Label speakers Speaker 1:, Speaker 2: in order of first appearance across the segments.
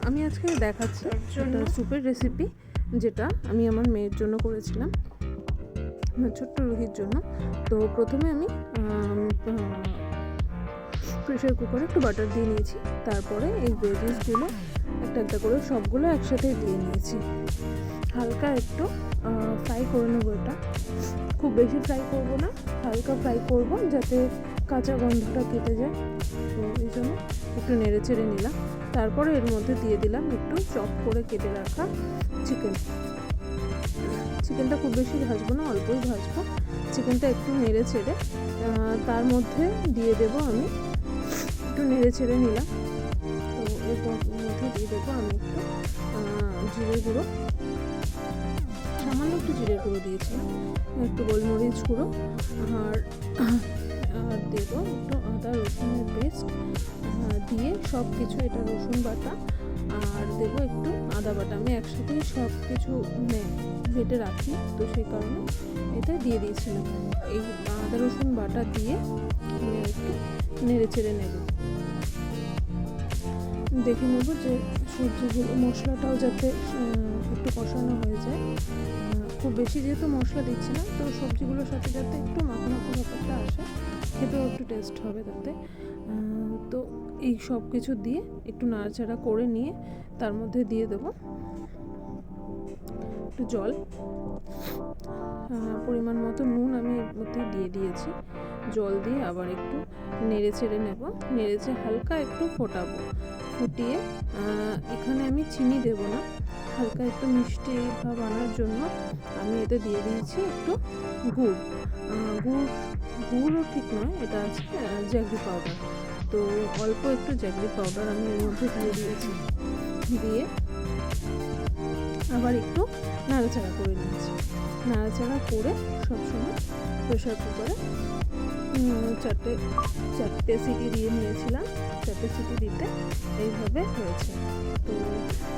Speaker 1: আমি আজকে দেখাচ্ছি একটা স্যুপের রেসিপি, যেটা আমি আমার মেয়ের জন্য করেছিলাম, ছোট্ট রুহির জন্য। তো প্রথমে আমি প্রেশার কুকারে একটু বাটার দিয়ে নিয়েছি, তারপরে এই ভেজিসগুলো একটা একটা করে সবগুলো একসাথে দিয়ে নিয়েছি। হালকা একটু ফ্রাই করে নেবো, এটা খুব বেশি ফ্রাই করব না, হালকা ফ্রাই করব যাতে কাঁচা গন্ধটা কেটে যায়। তো এই জন্য একটু নেড়ে চেড়ে নিলাম। তারপরে এর মধ্যে দিয়ে দিলাম একটু চপ করে কেটে রাখা চিকেনটা খুব বেশি ভাজবো না, অল্পই ভাজবো। চিকেনটা একটু নেড়ে চেড়ে তার মধ্যে দিয়ে দেব আমি একটু নেড়ে চেড়ে নিলাম। তো এর মধ্যে দিয়ে দেবো আমি একটু জিরে গুঁড়ো, সামান্য একটু জিরে গুঁড়ো দিয়েছিলাম, একটু গোলমরিচ গুঁড়ো, আর দেবো একটু আদা রসুনের পেস্ট দিয়ে সব কিছু, এটা রসুন বাটা আর দেবো একটু আদা বাটা। আমি একসাথেই সব কিছু বেটে রাখি, তো সেই কারণে এটা দিয়ে দিয়েছিলাম। এই আদা রসুন বাটা দিয়ে একটু নেড়ে চেড়ে নেব। দেখে নেব যে সবজিগুলো মশলাটাও যাতে একটু কষানো হয়ে যায়। খুব বেশি যেহেতু মশলা দিচ্ছি না, তো সবজিগুলোর সাথে যাতে একটু মাখো মাখো ব্যাপারটা আসে, খেতেও একটু টেস্ট হবে তাতে। তো এই সব কিছু দিয়ে একটু নাড়াচাড়া করে নিয়ে তার মধ্যে দিয়ে দেবো একটু জল, পরিমাণ মতো নুন আমি এর মধ্যে দিয়ে দিয়েছি। জল দিয়ে আবার একটু নেড়ে চেড়ে নেব, নেড়ে চেড়ে হালকা একটু ফোটাবো। ফুটিয়ে এখানে আমি চিনি দেব না, হালকা একটু মিষ্টি ভাব আনার জন্য আমি এতে দিয়ে দিয়েছি একটু গুড়ও ঠিক নয়, এটা আছে জ্যাগরি পাউডার। তো অল্প একটু জ্যাগরি পাউডার আমি এর মধ্যে দিয়ে দিয়েছি, দিয়ে আবার একটু নাড়াচাড়া করে নিয়েছি। নাড়াচাড়া করে সবসময় প্রেশার কুকারে চারটে সিটি দিয়ে নিয়েছিলাম। চারটে সিটি দিতে এইভাবে হয়েছে। তো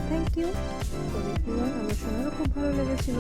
Speaker 1: থ্যাংক ইউ, আমার শোনারও খুব ভালো লেগেছিল।